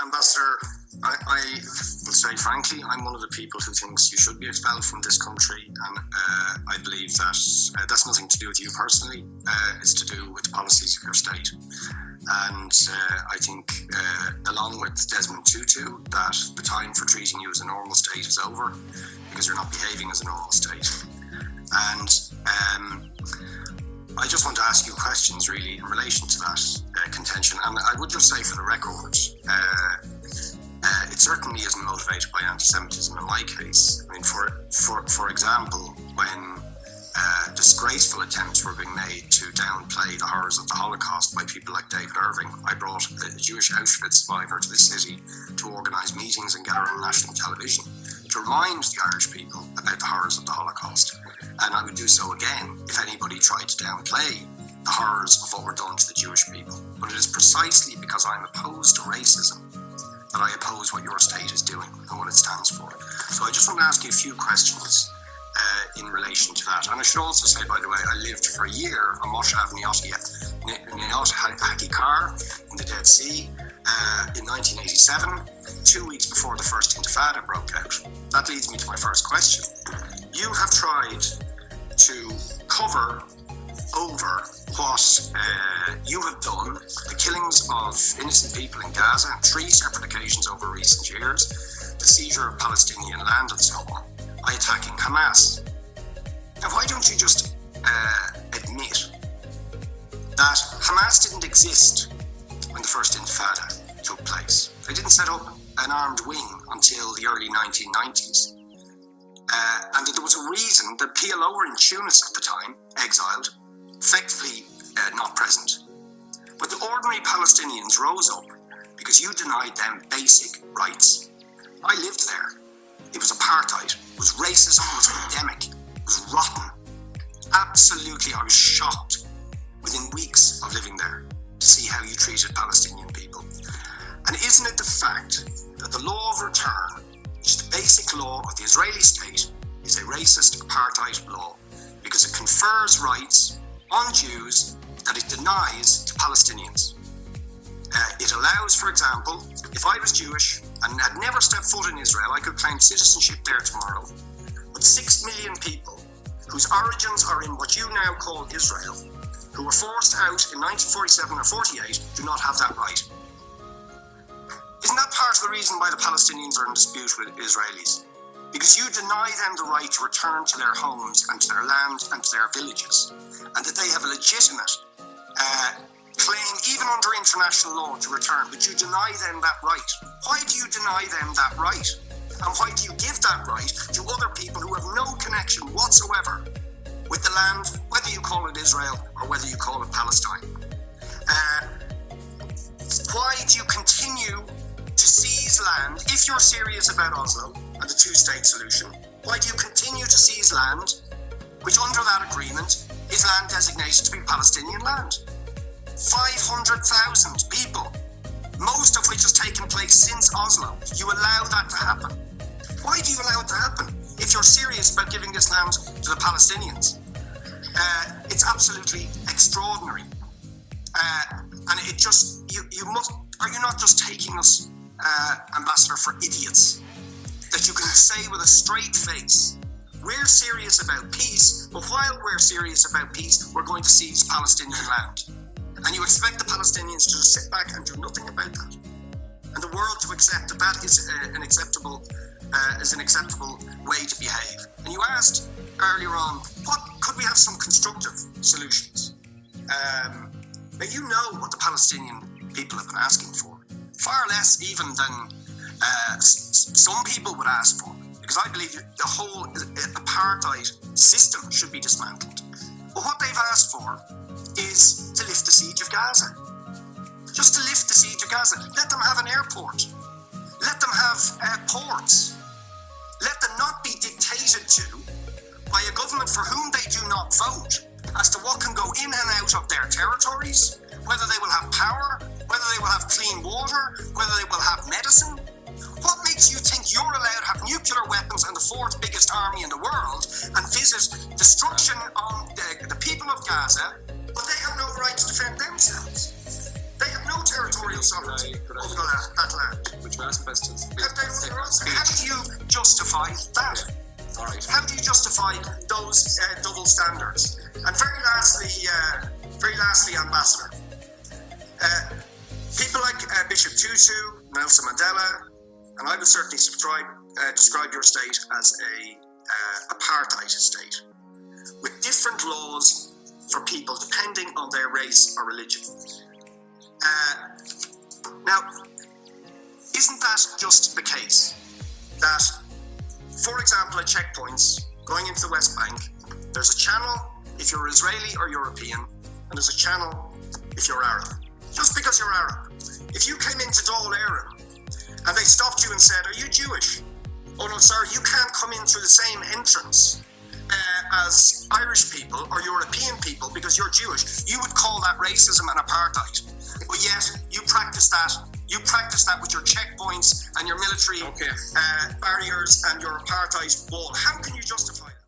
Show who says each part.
Speaker 1: Ambassador, I will say frankly, I'm one of the people who thinks you should be expelled from this country, and I believe that that's nothing to do with you personally. It's to do with the policies of your state. And I think, along with Desmond Tutu, that the time for treating you as a normal state is over, because you're not behaving as a normal state. And I just want to ask you questions, really, in relation to that contention. And I would just say, for the record, it certainly isn't motivated by anti-Semitism in my case. I mean, for example, when disgraceful attempts were being made to downplay the horrors of the Holocaust by people like David Irving, I brought a Jewish Auschwitz survivor to the city to organise meetings and get her on national television to remind the Irish people about the horrors of the Holocaust. And I would do so again if anybody tried to downplay the horrors of what were done to the Jewish people. But it is precisely because I'm opposed to racism that I oppose what your state is doing and what it stands for. So I just want to ask you a few questions in relation to that. And I should also say, by the way, I lived for a year on Moshe Avniot Hakikar in the Dead Sea in 1987, 2 weeks before the first Intifada broke out. That leads me to my first question. You have tried to cover over what you have done, the killings of innocent people in Gaza on 3 separate occasions over recent years, the seizure of Palestinian land and so on, by attacking Hamas. Now, why don't you just admit that Hamas didn't exist when the first Intifada took place? They didn't set up an armed wing until the early 1990s. And that there was a reason that PLO were in Tunis at the time, exiled, effectively not present. But the ordinary Palestinians rose up because you denied them basic rights. I lived there. It was apartheid. It was racism. It was endemic. It was rotten. Absolutely, I was shocked within weeks of living there to see how you treated Palestinian people. And isn't it the fact that the law of return, which is the basic law of the Israeli state, is a racist apartheid law because it confers rights on Jews that it denies to Palestinians. It allows, for example, if I was Jewish and had never stepped foot in Israel, I could claim citizenship there tomorrow. But 6 million people whose origins are in what you now call Israel, who were forced out in 1947 or 48, do not have that right. Isn't that part of the reason why the Palestinians are in dispute with Israelis? Because you deny them the right to return to their homes and to their land and to their villages, and that they have a legitimate claim, even under international law, to return, but you deny them that right. Why do you deny them that right? And why do you give that right to other people who have no connection whatsoever with the land, whether you call it Israel or whether you call it Palestine? Why do you continue to seize land, if you're serious about Oslo and the two-state solution? Why do you continue to seize land, which under that agreement is land designated to be Palestinian land? 500,000 people, most of which has taken place since Oslo. You allow that to happen. Why do you allow it to happen if you're serious about giving this land to the Palestinians? It's absolutely extraordinary. And it just, you must, are you not just taking us, Ambassador, for idiots? That you can say with a straight face, we're serious about peace, but while we're serious about peace, we're going to seize Palestinian land. And you expect the Palestinians to just sit back and do nothing about that. And the world to accept that that is an acceptable way to behave. And you asked earlier on, what could we have some constructive solutions? Now you know what the Palestinian people have been asking for. Far less even than some people would ask for, because I believe the whole apartheid system should be dismantled. But what they've asked for is to lift the siege of Gaza. Just to lift the siege of Gaza. Let them have an airport. Let them have ports. Let them not be dictated to by a government for whom they do not vote as to what can go in and out of their territories, whether they will have power, whether they will have clean water, whether they will have medicine. What makes you think you're allowed to have nuclear weapons and the 4th biggest army in the world and visit destruction on the people of Gaza, but they have no right to defend themselves? They have no territorial sovereignty over that land.
Speaker 2: ask questions.
Speaker 1: How do you justify that?
Speaker 2: All right.
Speaker 1: How do you justify those double standards? And very lastly, Ambassador, people like Bishop Tutu, Nelson Mandela, and I would certainly describe your state as a apartheid state, with different laws for people depending on their race or religion. Now, isn't that just the case that, for example, at checkpoints going into the West Bank, there's a channel if you're Israeli or European, and there's a channel if you're Arab. Just because you're Arab. If you came into Dáil Éireann and they stopped you and said, "Are you Jewish?" "Oh no, sir, you can't come in through the same entrance as Irish people or European people because you're Jewish," you would call that racism and apartheid. But yet, you practice that. You practice that with your checkpoints and your military barriers and your apartheid wall. How can you justify that?